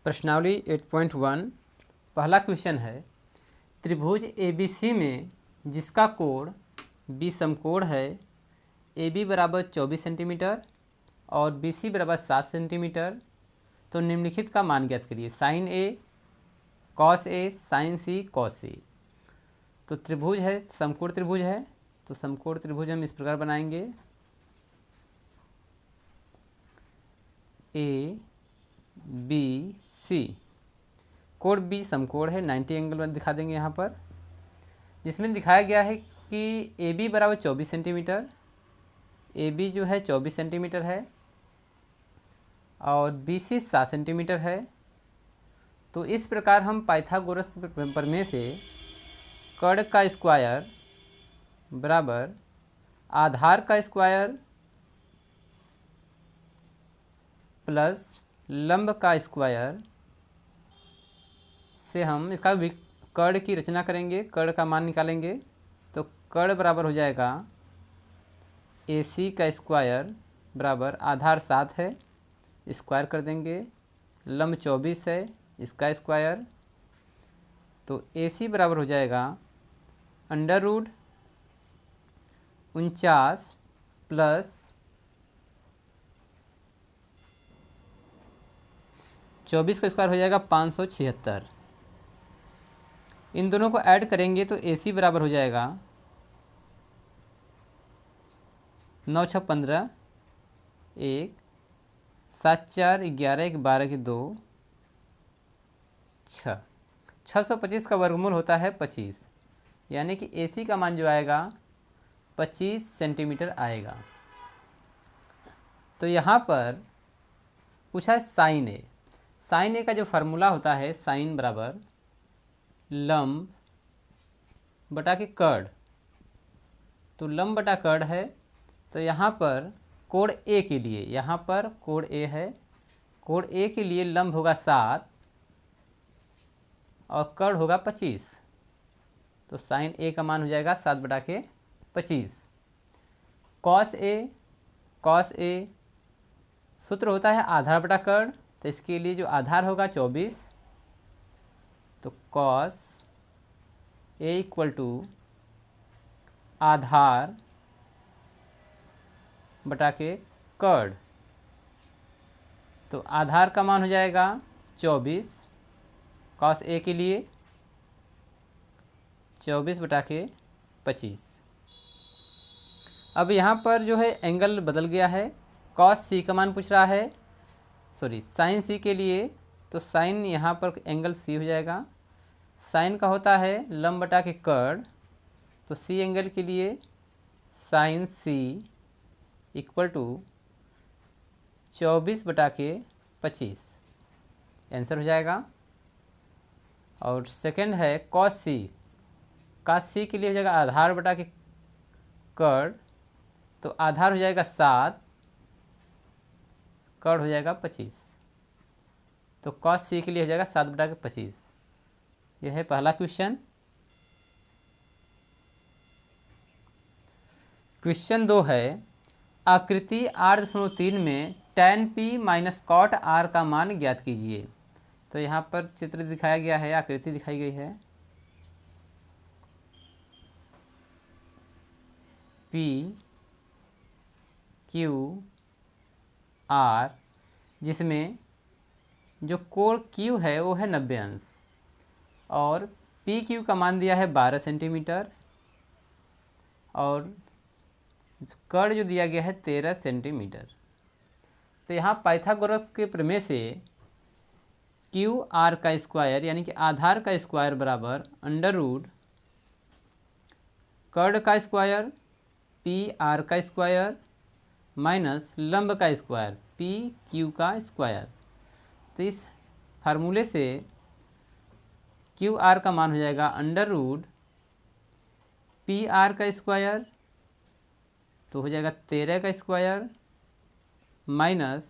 प्रश्नावली 8.1 पहला क्वेश्चन है, त्रिभुज ABC में जिसका कोण B समकोण है, AB बराबर 24 सेंटीमीटर और BC बराबर 7 सेंटीमीटर, तो निम्नलिखित का मान ज्ञात करिए। Sine A cos A sine C cos C। तो त्रिभुज है, समकोण त्रिभुज है, तो समकोण त्रिभुज हम इस प्रकार बनाएंगे। A B C, कोण B समकोण है, 90 एंगल दिखा देंगे यहाँ पर, जिसमें दिखाया गया है कि AB बराबर 24 सेंटीमीटर, AB जो है 24 सेंटीमीटर है और BC 7 सेंटीमीटर है। तो इस प्रकार हम पाइथागोरस के प्रमेय से कर्ण का स्क्वायर बराबर आधार का स्क्वायर प्लस लंब का स्क्वायर से हम इसका कर्ण की रचना करेंगे, कर्ण का मान निकालेंगे। तो कर्ण बराबर हो जाएगा AC का स्क्वायर बराबर आधार 7 है, स्क्वायर कर देंगे, लंब 24 है, इसका स्क्वायर। तो AC बराबर हो जाएगा अंडर रूट 49 प्लस 24 का स्क्वायर हो जाएगा 576। इन दोनों को ऐड करेंगे तो AC बराबर हो जाएगा 9 6 15, 1 7 4 11 1 12 2 6, 625 का वर्गमूल होता है 25, यानी कि AC का मान जो आएगा 25 सेंटीमीटर आएगा। तो यहाँ पर पूछा है साइन A। साइन A का जो फार्मूला होता है, साइन बराबर लंब बटा के कर्ण। तो लंब बटा कर्ण है, तो यहाँ पर कोण A के लिए, यहाँ पर कोण A है, कोण A के लिए लंब होगा 7 और कर्ण होगा 25। तो साइन A का मान हो जाएगा 7 बटा के 25। कॉस A सूत्र होता है आधार बटा कर्ण, तो इसके लिए जो आधार होगा 24। तो कॉस A इक्वल टू आधार बटा के कर्ण। तो आधार का मान हो जाएगा 24 कॉस A के लिए, 24 बटा के 25। अब यहाँ पर जो है एंगल बदल गया है, कॉस C का मान पूछ रहा है, सॉरी साइन C के लिए। तो साइन यहाँ पर एंगल C हो जाएगा, साइन का होता है लंब बटा के कर्ण। तो C एंगल के लिए साइन C इक्वल टू 24 बटा के 25 आंसर हो जाएगा। और सेकंड है कॉस C। कॉस C के लिए हो जाएगा आधार बटा के कर्ण, तो आधार हो जाएगा 7, कर्ण हो जाएगा 25। तो कॉस C के लिए हो जाएगा 7 बटा के 25। यह है पहला क्वेश्चन। क्वेश्चन 2 है, आकृति 8.3 में tan P minus cot R का मान ज्ञात कीजिए। तो यहाँ पर चित्र दिखाया गया है, आकृति दिखाई गई है। P Q R, जिसमें जो कोण Q है वो है 90 अंश और पी क्यू का मान दिया है 12 सेंटीमीटर और कर्ण जो दिया गया है 13 सेंटीमीटर। तो यहाँ पाइथागोरस के प्रमेय से क्यू आर का स्क्वायर यानी कि आधार का स्क्वायर बराबर अंडर रूट कर्ण का स्क्वायर पी आर का स्क्वायर माइनस लंब का स्क्वायर पी क्यू का स्क्वायर। तो इस फार्मूले से क्यू आर का मान हो जाएगा अंडर रूट पी आर का स्क्वायर, तो हो जाएगा 13 का स्क्वायर माइनस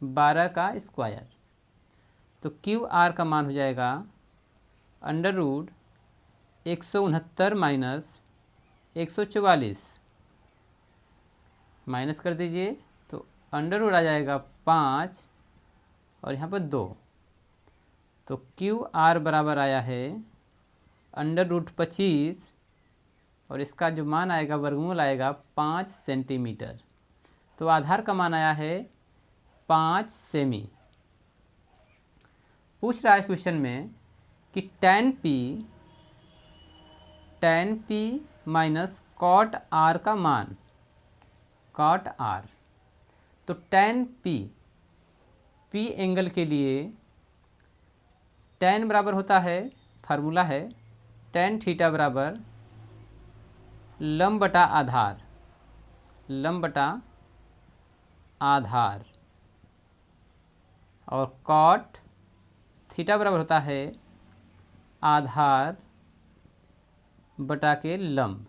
12 का स्क्वायर। तो क्यू आर का मान हो जाएगा अंडर रूट 169 माइनस 144, माइनस कर दीजिए तो अंडर रूट आ जाएगा 5 और यहाँ पर 2, तो क्यू आर बराबर आया है √25 और इसका जो मान आएगा वर्गमूल आएगा 5 सेंटीमीटर। तो आधार का मान आया है 5 सेमी। पूछ रहा है क्वेश्चन में कि tan p minus cot r का मान, cot r। तो tan p एंगल के लिए tan बराबर होता है, फार्मूला है tan थीटा बराबर लंब बटा आधार, लंब बटा आधार, और cot थीटा बराबर होता है आधार बटा के लंब।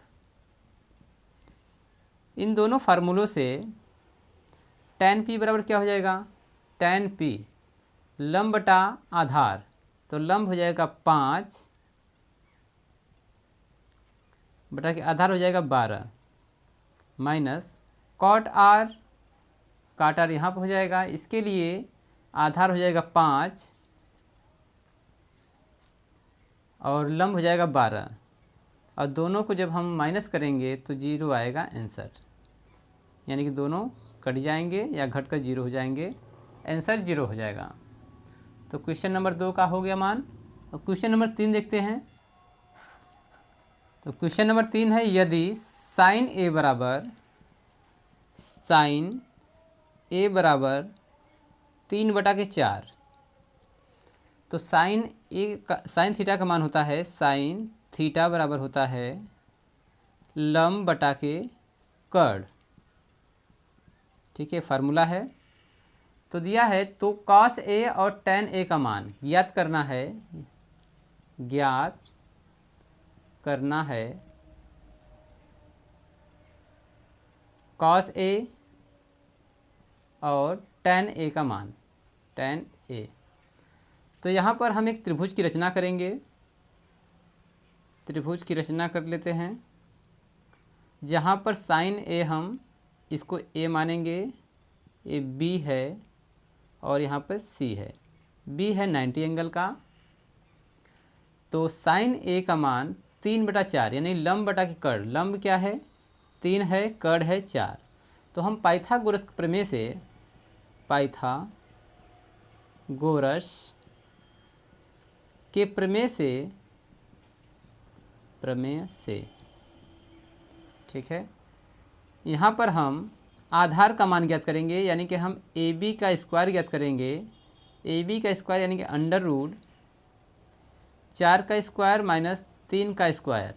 इन दोनों फार्मूलों से tan p बराबर क्या हो जाएगा, tan p लंब बटा आधार, तो लंब हो जाएगा 5 बटा के आधार हो जाएगा 12 minus cot r, cot r यहाँ पर हो जाएगा, इसके लिए आधार हो जाएगा 5 और लंब हो जाएगा 12, और दोनों को जब हम माइनस करेंगे तो 0 आएगा आंसर, यानी कि दोनों कट जाएंगे या घट कर 0 हो जाएंगे, आंसर 0 हो जाएगा। तो क्वेश्चन नंबर 2 का हो गया मान। अब क्वेश्चन नंबर 3 देखते हैं। तो क्वेश्चन नंबर 3 है, यदि साइन ए बराबर 3/4, तो साइन थीटा का मान होता है, साइन थीटा बराबर होता है लंब बटा के कर्ड। ठीक है, फार्मूला है। तो दिया है, तो cos a और tan a का मान ज्ञात करना है, ज्ञात करना है cos a और tan a का मान, tan a। तो यहाँ पर हम एक त्रिभुज की रचना करेंगे, त्रिभुज की रचना कर लेते हैं, जहाँ पर साइन a हम इसको a मानेंगे, ये b है और यहाँ पर c है, b है 90 एंगल का। तो साइन a का मान 3/4 यानी लंब बटा के कर्ड, लंब क्या है 3 है, कर्ड है 4। तो हम पाइथागोरस प्रमेय से, पाइथागोरस के प्रमेय से ठीक है, यहाँ पर हम आधार का मान ज्ञात करेंगे, यानी कि हम AB का स्क्वायर ज्ञात करेंगे। AB का स्क्वायर यानी कि √4 का स्क्वायर माइनस 3 का स्क्वायर।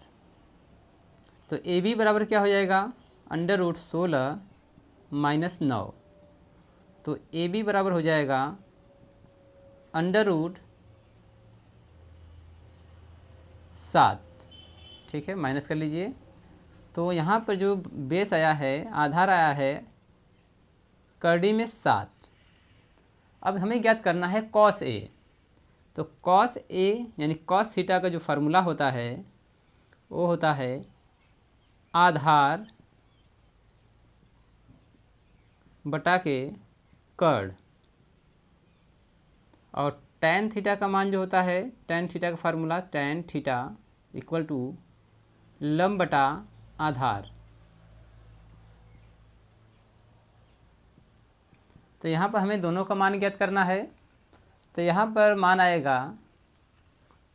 तो AB बराबर क्या हो जाएगा, √16 माइनस 9। तो AB बराबर हो जाएगा √7। ठीक है, माइनस कर लीजिए। तो यहाँ पर जो बेस आया है, आधार आया है कर्डी में 7। अब हमें ज्ञात करना है cos a। तो cos a यानी cos थीटा का जो फार्मूला होता है वो होता है आधार बटा के कर्ड, और tan थीटा का मान जो होता है, tan थीटा का formula tan theta equal to लंब बटा आधार। तो यहाँ पर हमें दोनों का मान ज्ञात करना है। तो यहाँ पर मान आएगा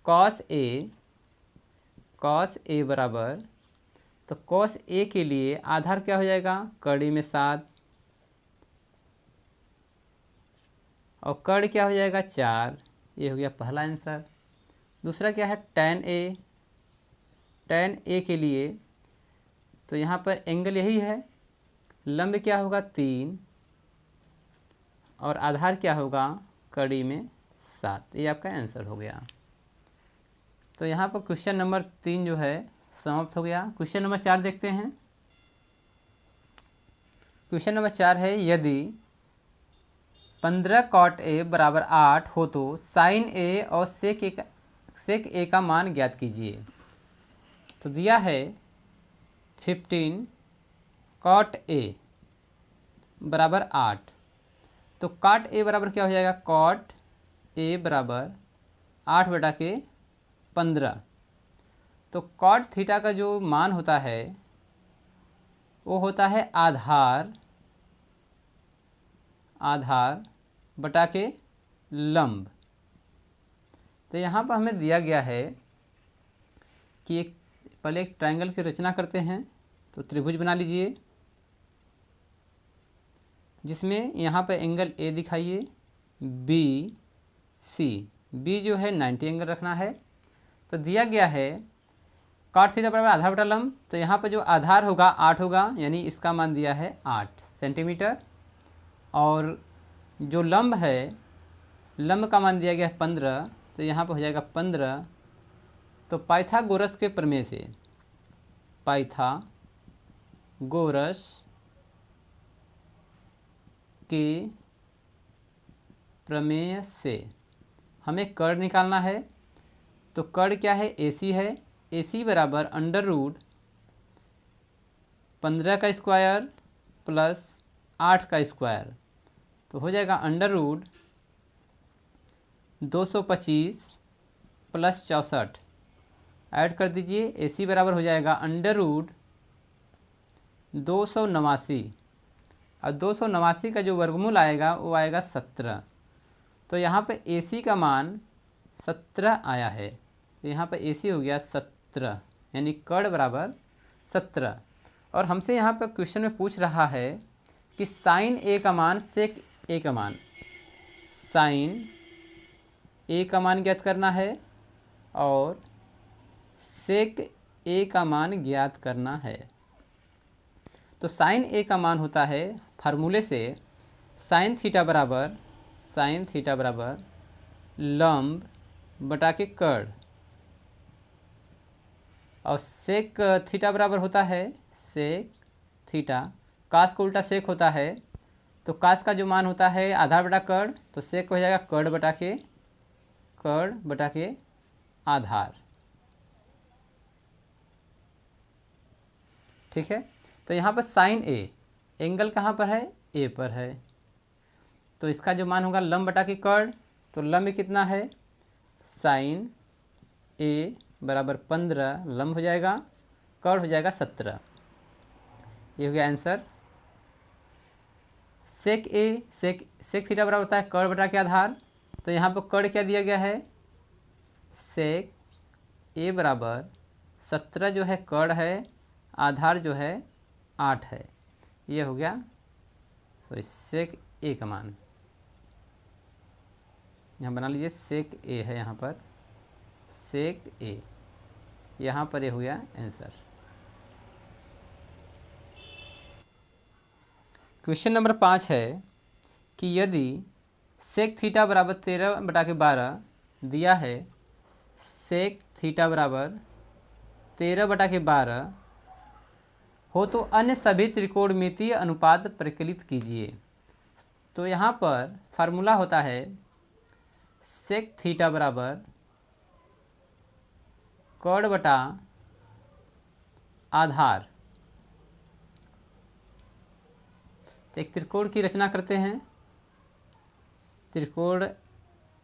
cos a बराबर, तो cos a के लिए आधार क्या हो जाएगा, कड़ी में 7 और कड़ क्या हो जाएगा 4। ये हो गया पहला आंसर। दूसरा क्या है tan a के लिए, तो यहाँ पर एंगल यही है, लंब क्या होगा 3 और आधार क्या होगा कड़ी में 7। ये आपका आंसर हो गया। तो यहाँ पर क्वेश्चन नंबर 3 जो है समाप्त हो गया। क्वेश्चन नंबर 4 देखते हैं। क्वेश्चन नंबर 4 है, यदि 15 cot a बराबर 8 हो तो साइन a और सेक a का मान ज्ञात कीजिए। तो दिया है 15 cot a बराबर 8, तो cot a बराबर क्या हो जाएगा, cot a बराबर 8/15। तो कॉट थीटा का जो मान होता है वो होता है आधार बटा के लंब। तो यहाँ पर हमें दिया गया है कि पहले एक ट्रायंगल की रचना करते हैं। तो त्रिभुज बना लीजिए जिसमें यहाँ पर एंगल ए दिखाइए, बी सी। बी जो है 90 एंगल रखना है। तो दिया गया है कॉट थीटा बराबर आधार बटा लंब। तो यहाँ पर जो आधार होगा 8 होगा, यानी इसका मान दिया है 8 सेंटीमीटर। और जो लंब है, लंब का मान दिया गया है 15। तो यहाँ पर हो जाएगा 15। तो पाइथागोरस के प्रमेय से, पाइथागोरस के प्रमेय से हमें कर्ण निकालना है। तो कर्ण क्या है? AC है। AC बराबर √15 का स्क्वायर प्लस 8 का स्क्वायर। तो हो जाएगा √225 प्लस 64। ऐड कर दीजिए। AC बराबर हो जाएगा √289। और 289 का जो वर्गमूल आएगा वो आएगा 17। तो यहाँ पे AC का मान 17 आया है। तो यहाँ पर AC हो गया 17, यानी कर्ण बराबर 17। और हमसे यहाँ पर क्वेश्चन में पूछ रहा है कि साइन A का मान, सेक A का मान, साइन A का मान ज्ञात करना है और सेक A का मान ज्ञात करना है। तो साइन A का मान होता है फार्मूले से साइन थीटा बराबर लंब बटा के कर्ण, और सेक थीटा बराबर होता है सेक थीटा, कास को उल्टा सेक होता है। तो कास का जो मान होता है आधार बटा कर्ण, तो सेक हो जाएगा कर्ण बटा के आधार। ठीक है। तो यहाँ पर साइन A, एंगल कहाँ पर है? A पर है। तो इसका जो मान होगा लंब बटा के कर्ण, तो लंब कितना है? साइन A बराबर 15, लंब हो जाएगा, कर्ण हो जाएगा 17। ये हो गया आंसर। सेक थीटा बराबर होता है कर्ण बटा के आधार। तो यहाँ पर कर्ण क्या दिया गया है? सेक A बराबर 17 जो है कर्ण है, आधार जो है 8 है। ये हो गया सेक A का मान। यहाँ बना लीजिए सेक A है, यहाँ पर सेक A, यहाँ पर ये हो गया आंसर। क्वेश्चन नंबर 5 है कि यदि सेक थीटा बराबर 13/12 दिया है, सेक थीटा बराबर 13/12 हो तो अन्य सभी त्रिकोणमितीय अनुपात परिकलित कीजिए। तो यहाँ पर फार्मूला होता है सेक थीटा बराबर कर्ण बटा आधार। तो एक त्रिकोण की रचना करते हैं। त्रिकोण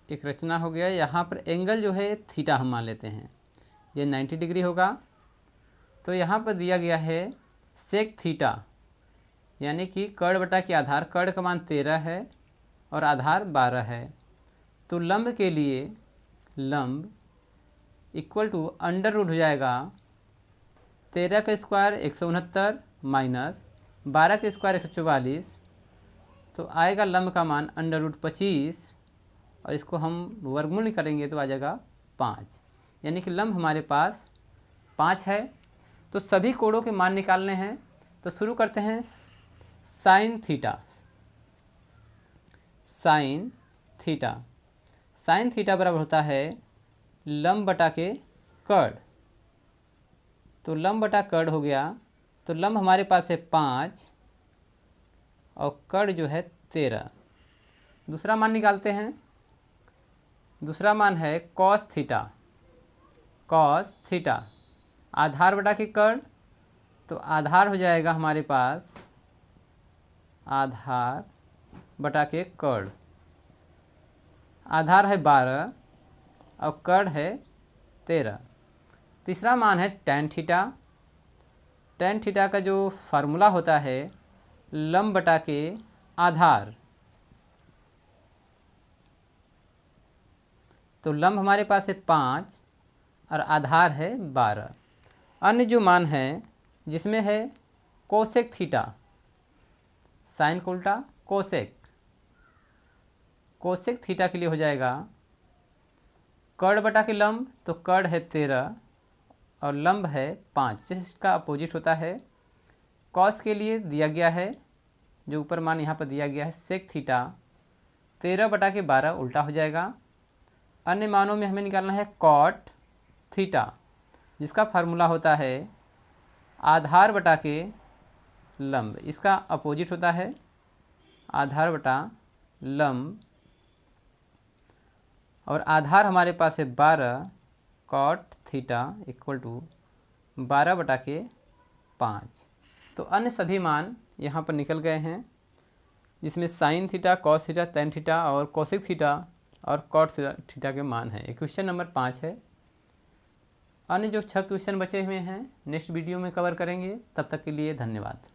एक रचना हो गया। यहाँ पर एंगल जो है थीटा हम मान लेते हैं, ये 90 डिग्री होगा। तो यहाँ पर दिया गया है सेक थीटा, यानी कि कर्ण बटा के आधार, कर्ण का मान 13 है और आधार 12 है। तो लंब के लिए लंब इक्वल टू अंडर रूट हो जाएगा 13 का स्क्वायर 169 माइनस 12 का स्क्वायर 144। तो आएगा लंब का मान √25, और इसको हम वर्गमूल करेंगे तो आ जाएगा 5, यानी कि लंब हमारे पास 5 है। तो सभी कोणों के मान निकालने हैं। तो शुरू करते हैं साइन थीटा बराबर होता है लंब बटा के कर्ण। तो लंब बटा कर्ण हो गया। तो लंब हमारे पास है 5 और कर्ण जो है 13। दूसरा मान निकालते हैं। दूसरा मान है कॉस थीटा, आधार बटा के कर्ण। तो आधार हो जाएगा हमारे पास आधार बटा के कर्ण। आधार है 12 और कर्ण है 13। तीसरा मान है tan थीटा। tan थीटा का जो फार्मूला होता है लंब बटा के आधार, तो लंब हमारे पास है 5 और आधार है 12। अन्य जो मान है जिसमें है कोसेक थीटा, साइन का उल्टा कोसेक, कोसेक थीटा के लिए हो जाएगा कर्ण बटा के लंब, तो कर्ण है 13 और लंब है 5, जिसका अपोजिट होता है। कॉस के लिए दिया गया है, जो ऊपर मान यहाँ पर दिया गया है सेक थीटा, 13 बटा के 12 उल्टा हो जाएगा। अन्य मानों में हमें निकालना है कॉट थीटा, जिसका फार्मूला होता है आधार बटा के लंब, इसका अपोजिट होता है आधार बटा लंब, और आधार हमारे पास है 12 कॉट थीटा इक्वल टू 12 बटा के 5। तो अन्य सभी मान यहाँ पर निकल गए हैं, जिसमें sine theta, cos theta, tan theta और कोसेक थीटा और कॉट थीटा के मान है। क्वेश्चन नंबर 5 है। अन्य जो 6 क्वेश्चन बचे हुए हैं नेक्स्ट वीडियो में कवर करेंगे। तब तक के लिए धन्यवाद।